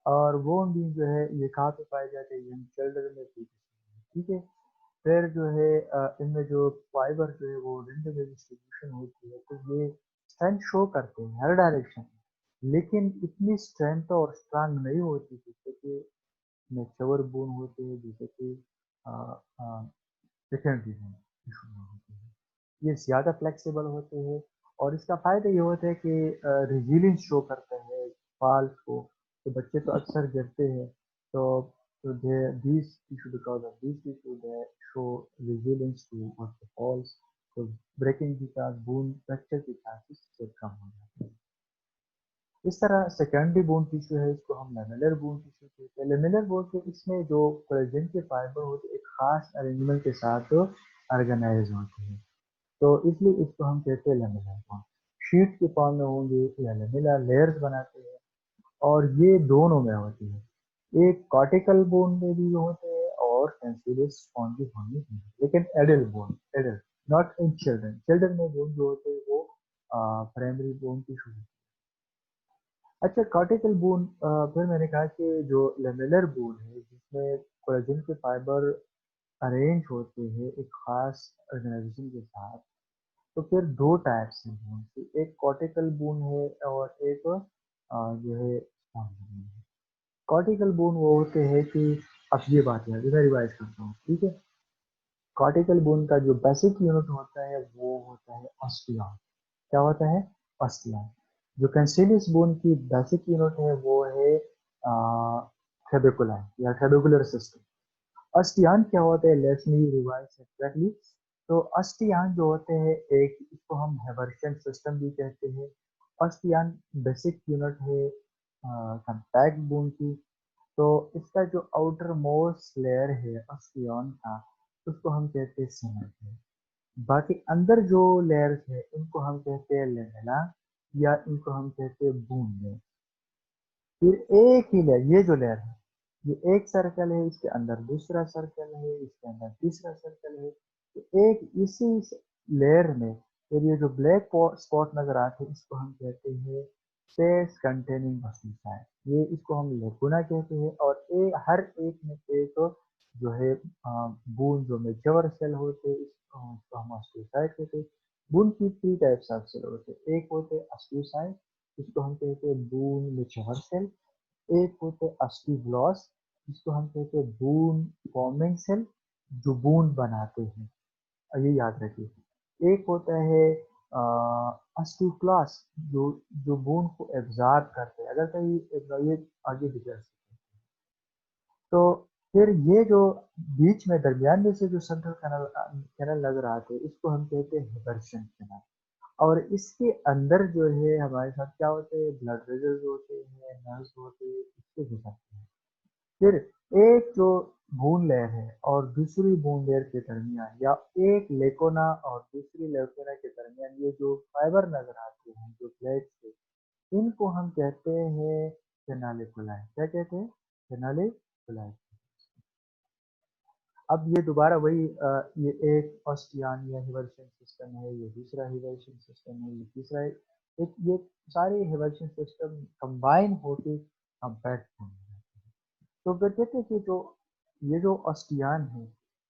اور بون بھی جو ہے یہ کہاں پہ پائے جاتے ہیں؟ ینگ چلڈرن میں ٹھیک ہے. پھر جو ہے ان میں جو فائبر جو ہے وہ رینڈم ڈسٹریبیوشن ہوتی ہے، تو یہ اسٹرینتھ شو کرتے ہیں ہر ڈائریکشن میں، لیکن اتنی اسٹرینتھ اور اسٹرانگ نہیں ہوتی جیسے کہ میچور بون ہوتے ہیں، جیسے کہ سیکنڈری بون ہوتے ہیں. یہ زیادہ فلیکسیبل ہوتے ہیں اور اس کا فائدہ یہ ہوتا ہے کہ ریزیلینس شو کرتا ہے فالس کو. تو بچے تو اکثر گرتے ہیں، تو these tissue because of these tissue they show resilience to falls. تو بریکنگ کی چانس، بون فریکچر کی چانسز سے کم ہو جاتے ہیں. اس طرح سیکنڈری بون ٹیشو ہے، اس کو ہم لیملر بون ٹیشو کہتے ہیں. لیملر بون کے اس میں جو کولیجن کے فائبر ہوتے ہیں ایک خاص ارینجمنٹ کے ساتھ آرگنائز ہوتے ہیں، تو اس لیے اس کو ہم کہتے ہیں لیملر بون. شیٹ کے فارم میں ہوں گے یا لیملر لیئرز بناتے ہیں، اور یہ دونوں میں ہوتی ہے. ایک کارٹیکل بون میں بھی ہوتے ہیں اور کینسیلس اسپونجی بون میں بھی، لیکن adult bone, adult not in children. Children میں بون جو ہوتے ہیں وہ پرائمری بون کی شروع. اچھا کارٹیکل بون، پھر میں نے کہا کہ جو لیملر بون ہے جس میں کولیجن کے فائبر ارینج ہوتے ہیں ایک خاص آرگنائزیشن کے ساتھ، تو پھر دو ٹائپس ہیں بون کی، ایک کارٹیکل بون ہے اور ایک جو ہے کارٹیکل بون وہ ہوتے ہیں کہ اب یہ بات ہے میں ریوائز کرتا ہوں، ٹھیک ہے. کارٹیکل بون کا جو بیسک یونٹ ہوتا ہے وہ ہوتا ہے آسٹیان. کیا ہوتا ہے؟ آسٹیان. جو کینسیلس بون کی بیسک یونٹ ہے وہ ہے ٹریبیکولا یا ٹریبیکولر سسٹم. آسٹیان کیا ہوتا ہے؟ Let's me revise exactly. تو آسٹیان جو ہوتے ہیں ایک، اس کو ہم ہیورشن سسٹم بھی کہتے ہیں. آسٹیان بیسک یونٹ ہے کمپیکٹ بون کی. تو اس کا جو آؤٹر موسٹ لیئر ہے آسٹیان کا، اس کو ہم کہتے ہیں سیمنٹ ہے. باقی اندر جو لیئرز ہیں ان کو ہم کہتے ہیں لیمیلا یا ان کو ہم کہتے ہیں بون لیئر. پھر ایک ہی لیئر، یہ جو لیئر ہے یہ ایک سرکل ہے، اس کے اندر دوسرا سرکل ہے، اس کے اندر تیسرا سرکل ہے. تو ایک اسی لیئر میں پھر یہ جو بلیک اسپاٹ نظر آتے ہیں اس کو ہم کہتے ہیں اسپیس کنٹیننگ مسلسائڈ. یہ اس کو ہم لیگونا کہتے ہیں. اور ہر ایک میں ایک جو ہے بون جو میچور سیل ہوتے ہیں اس کو ہم اسٹوسائڈ کہتے ہیں. بون کی 3 ٹائپس آف سیل ہوتے ہیں. ایک ہوتے اسٹوسائڈ، اس کو ہم کہتے ہیں بون میچور سیل. ایک ہوتے اسٹیبلاس، جس کو ہم کہتے ہیں بون فارمنگ سیل جو بون بناتے ہیں. یہ یاد رکھیے. ایک ہوتا ہے اسٹیوکلاس جو بون کو ایبزارب کرتے ہیں. اگر کہیں یہ آگے بھی جا سکتے. تو پھر یہ جو بیچ میں درمیان میں سے جو سینٹرل کینل نظر آتے ہیں اس کو ہم کہتے ہیں ہیبرشن کینل. اور اس کے اندر جو ہے ہمارے ساتھ کیا ہوتے ہیں؟ بلڈ ویزلز ہوتے ہیں، نروز ہوتے ہیں، اس سے گزرتے ہیں. پھر ایک جو بون لیئر ہے اور دوسری بون لیئر کے درمیان، یا ایک لیکونا اور دوسری لیکونا کے درمیان یہ جو فائبر نظر آتے ہیں جو پلیٹ سے، ان کو ہم کہتے ہیں کینالیکولائی. کیا کہتے ہیں؟ کینالیکولائی. اب یہ دوبارہ وہی یہ ایک آسٹیان یا ہیورشن سسٹم ہے، یہ دوسرا ہیورشن سسٹم ہے، یہ تیسرا ہے. یہ سارے ہیورشن سسٹم کمبائن ہو کے کمپیکٹ ہوں گے. تو پھر کہتے ہیں کہ یہ جو آسٹیان ہے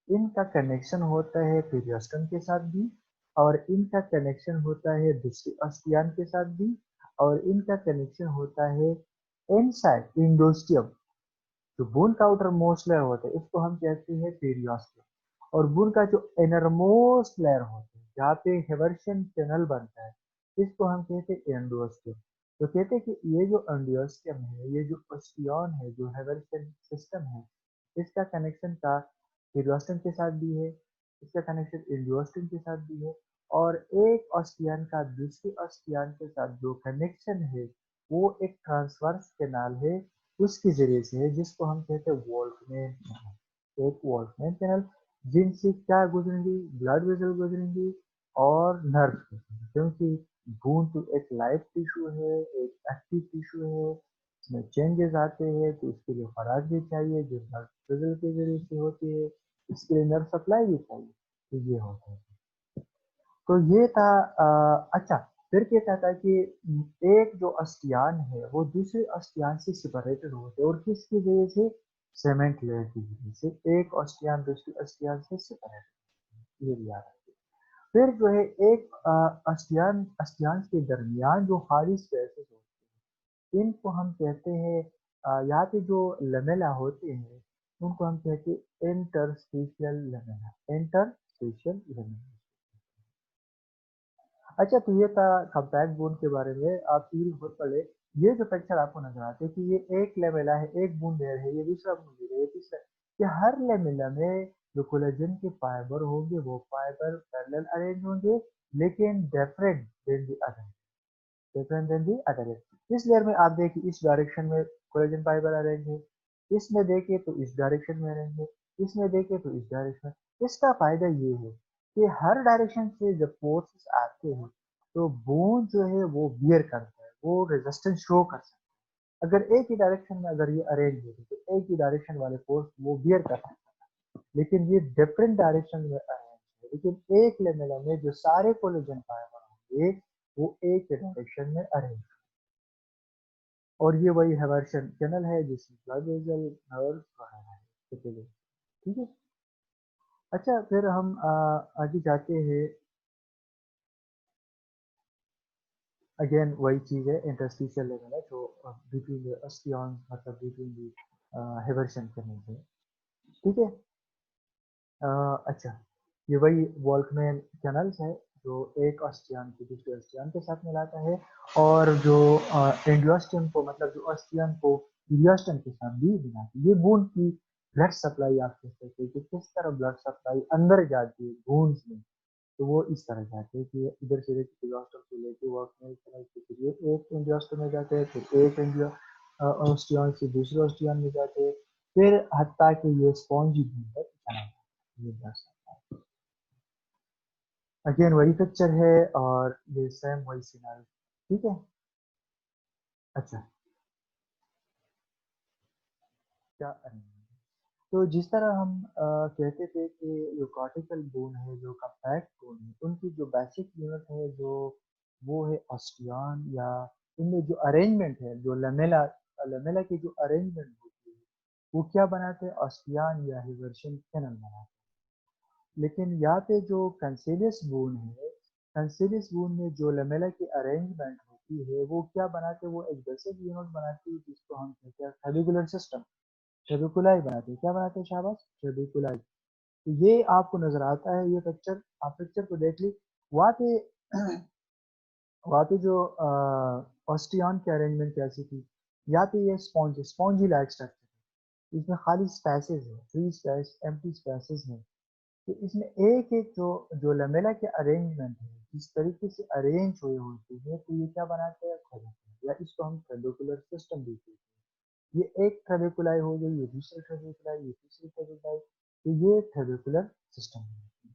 ان کا کنیکشن ہوتا ہے پیریوسٹم کے ساتھ بھی، اور ان کا کنیکشن ہوتا ہے دوسری آسٹیان کے ساتھ بھی، اور ان کا کنیکشن ہوتا ہے انسائڈ انڈوسٹیم. جو بون کا آؤٹر موسٹ لیئر ہوتا ہے اس کو ہم کہتے ہیں پیریوسٹیم. اور بون کا جو انر موسٹ لیئر ہوتا ہے جہاں پہ ہیورشن چینل بنتا ہے اس کو ہم کہتے ہیں اینڈوسٹیم. تو کہتے ہیں کہ یہ جو اینڈوسٹیم ہے، یہ جو آسٹیان ہے، جو ہیورشن سسٹم ہے، اس کا کنیکشن کا پیریوسٹیم کے ساتھ بھی ہے، اس کا کنیکشن اینڈوسٹیم کے ساتھ بھی ہے. اور ایک آسٹیان کا دوسری آسٹیان کے ساتھ جو کنیکشن ہے وہ ایک ٹرانسورس کینال ہے، اس کے ذریعے سے ہے، جس کو ہم کہتے ہیں وولفمین چینل. ایک وولفمین چینل جن سے کیا گزریں گی؟ بلڈ ویزل گزریں گی اور نرو گزریں گی. کیونکہ بون تو ایک لائف ٹیشو ہے، ایک ایکٹیو ٹیشو ہے، اس میں چینجز آتے ہیں تو اس کے لیے خوراک بھی چاہیے جو بلڈ ویزل کے ذریعے سے ہوتی ہے، اس کے لیے نرو سپلائی بھی چاہیے. تو یہ ہوتا ہے. تو یہ تھا. اچھا پھر کیا کہتا ہے کہ ایک جو اسٹیان ہے وہ دوسرے اسٹیان سے سپریٹڈ ہوتے ہیں، اور کس کی وجہ سے؟ سیمنٹ لیئر کی وجہ سے ایک اسٹیان دوسری اسٹیان سے سپریٹڈ، یہ بھی یاد رکھیے۔ پھر جو ہے ایک اسٹیان کے درمیان جو خالی اسپیسز ہوتے ہیں ان کو ہم کہتے ہیں، یہاں پہ جو لیمیلا ہوتے ہیں ان کو ہم کہتے ہیں انٹرسٹیشل لیمیلا، انٹرسٹیشل لیمیلا۔ اچھا، تو یہ تھا کمپیکٹ بون کے بارے میں۔ آپ فیل خود پڑھے، یہ جو پکچر آپ کو نظر آتے ہیں کہ یہ ایک لیمیلا ہے، ایک بون لیئر ہے، یہ دوسرا بون لیئر ہے، یہ تیسرا، کہ ہر لیمیلا میں جو کولیجن کے فائبر ہوں گے وہ فائبر پیرلل ارینج ہوں گے، لیکن different than the other, different than the other. اس لیئر میں آپ دیکھیں اس ڈائریکشن میں کولیجن فائبر ارینج ہے، اس میں دیکھیں تو اس ڈائریکشن میں ارینج ہے، اس میں دیکھیں تو اس ڈائریکشن میں۔ اس کا فائدہ یہ ہے کہ ہر ڈائریکشن سے جب فورسز آتے ہیں تو بون جو ہے وہ بیئر کرتا ہے، وہ ریزسٹنس شو کر سکتا ہے۔ اگر ایک ہی ڈائریکشن میں اگر یہ ارینج ہوتی تو ایک ہی ڈائریکشن والے فورس وہ بیئر کر سکتا ہے، لیکن یہ ڈفرینٹ ڈائریکشن میں ارینج ہے، لیکن ایک لیمیلا میں جو سارے کولیجن فائبر ہوں گے وہ ایک ڈائریکشن میں ارینج، اور یہ وہی ہیورشن چینل ہے جس میں بلڈ ویزل نرو وغیرہ ہے، ٹھیک ہے۔ اچھا، پھر ہم آگے جاتے ہیں، اگین وہی چیز ہے انٹرسٹیشل لیول ہے جو بٹوین دی اسٹیون، مطلب بٹوین دی ہیورشن چینل ہے، ٹھیک ہے۔ اچھا، یہ وہی والکمین چینلز ہے جو ایک اسٹیان کو دوسرے اسٹیان کے ساتھ ملاتا ہے، اور جو انڈیوسٹم کو، مطلب جو اسٹیان کو ایڈیوسٹم کے ساتھ بھی ملاتی ہے۔ یہ بون کی بلڈ سپلائی آپ کہہ سکتے ہیں کہ کس طرح بلڈ سپلائی اندر جاتی ہے بونز میں، تو وہ اس طرح جاتے ہیں کہ ادھر سے ایڈیوسٹم سے لے کے والکمین چینل کے ذریعے ایک انڈیوسٹم میں جاتے ہیں، پھر ایک اسٹیان سے دوسرے اسٹیان میں جاتے ہیں، پھر حتیٰ کہ یہ اسپونجی بون تک چلا جاتا ہے، یہ جا سکتا ہے۔ اگین وہی پکچر ہے اور یہ سیم وہی سینارو، ٹھیک ہے۔ اچھا، کیا تو جس طرح ہم کہتے تھے کہ جو کارٹیکل بون ہے، جو کمپیکٹ بون ہے، ان کی جو بیسک یونٹ ہے جو وہ ہے آسٹیان، یا ان میں جو ارینجمنٹ ہے، جو لیمیلا، لیمیلا کی جو ارینجمنٹ ہوتی ہے وہ کیا بناتے ہیں؟ آسٹیان یا ہیورشن کینل بناتے ہیں۔ لیکن یہاں پہ جو کنسیلیس بون ہے، کنسیلیس بون میں جو لیمیلا کی ارینجمنٹ ہوتی ہے وہ کیا بناتے ہیں؟ وہ ایک بیسک یونٹ بناتی ہے جس کو ہم کہتے ہیں ٹریبیکولر سسٹم، ٹریبیکولائی بناتے ہیں۔ کیا بناتے ہیں شہباز؟ ٹریبیکولائی۔ تو یہ آپ کو نظر آتا ہے، یہ پکچر، آپ پکچر کو دیکھ لی، وہاں پہ وہاں پہ جو آسٹیان کی ارینجمنٹ کیسی تھی، یہاں پہ یہ اسپونجی لائک اسٹرکچر، اس میں خالی اسپیسز ہیں، فری اسپیس، ایمٹی اسپیسز ہیں۔ تو اس میں ایک ایک جو لیمیلا کے ارینجمنٹ ہے جس طریقے سے ارینج ہوئے ہوتے ہیں، تو یہ کیا بناتے ہیں؟ ٹریبیکولائی، یا اس کو ہم ٹریبیکولر سسٹم بھی کہتے ہیں۔ یہ ایک ٹریبیکولائی ہو گئی، یہ دوسرا ٹریبیکولائی، یہ تیسری ٹریبیکولائی، تو یہ ٹریبیکولر سسٹم ہے۔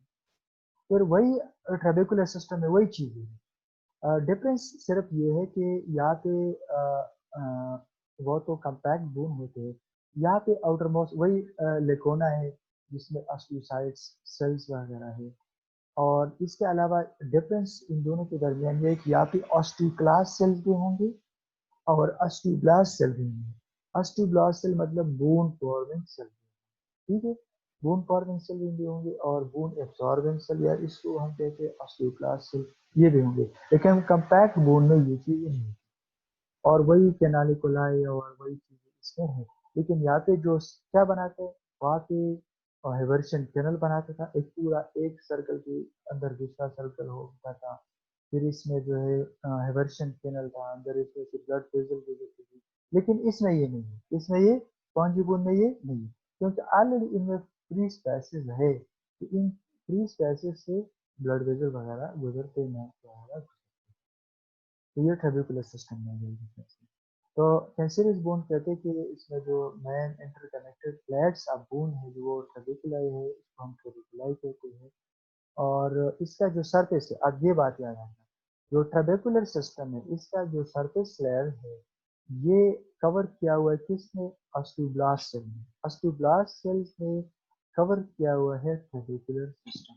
پھر وہی ٹریبیکولر سسٹم میں وہی چیز ہے، ڈفرینس صرف یہ ہے کہ یہاں پہ وہ تو کمپیکٹ بون ہوتے ہیں، یہاں پہ آؤٹر موسٹ وہی لیکونا ہے جس میں اسٹیوسائڈس سیلز وغیرہ ہے، اور اس کے علاوہ ڈفرینس ان دونوں کے درمیان یہ ہے کہ یہاں پہ آسٹیوکلاس سیل بھی ہوں گے اور اسٹیوبلاس سیل بھی ہوں گے۔ اسٹیوبلاس سیل مطلب بون فارمنگ سیل، ٹھیک ہے، بون فارمنگ سیل بھی ہوں گے، اور بون ایبزاربنگ سیل یا اس کو ہم کہتے ہیں آسٹیوکلاس سیل، یہ بھی ہوں گے، لیکن کمپیکٹ بون میں یہ چیزیں نہیں ہیں، اور وہی کینالیکولائی اور وہی چیزیں اس میں ہیں۔ لیکن یہاں پہ جو کیا بناتے ہیں، وہاں پہ ہیورشن چینل بناتا تھا، ایک پورا ایک سرکل کے اندر دوسرا سرکل ہوتا تھا، پھر اس میں جو ہے ہیورشن چینل تھا، اندر اس میں بلڈ ویزل گزرتی تھی، لیکن اس میں یہ نہیں ہے، اس میں یہ اسپونجی بون میں یہ نہیں ہے، کیونکہ آلریڈی ان میں فری اسپیسز ہے، تو ان فری اسپیسز سے بلڈ ویزل وغیرہ گزرتے ہیں وغیرہ، تو یہ ٹریبیکولر سسٹم میں ہے۔ تو کینسریس بون کہتے ہیں کہ اس میں جو main interconnected plates of bone ہے جو وہ ٹریبیکولائی ہے، اس کو ہم ٹریبیکولائی کہتے ہیں، اور اس کا جو سرفیس ہے، اب یہ بات یاد رکھنا، جو ٹریبیکولر سسٹم ہے اس کا جو سرفیس لیئر ہے یہ کور کیا ہوا ہے کس نے؟ اسٹیوبلاس سیل میں، اسٹیوبلاس سیل سے کور کیا ہوا ہے ٹریبیکولر سسٹم۔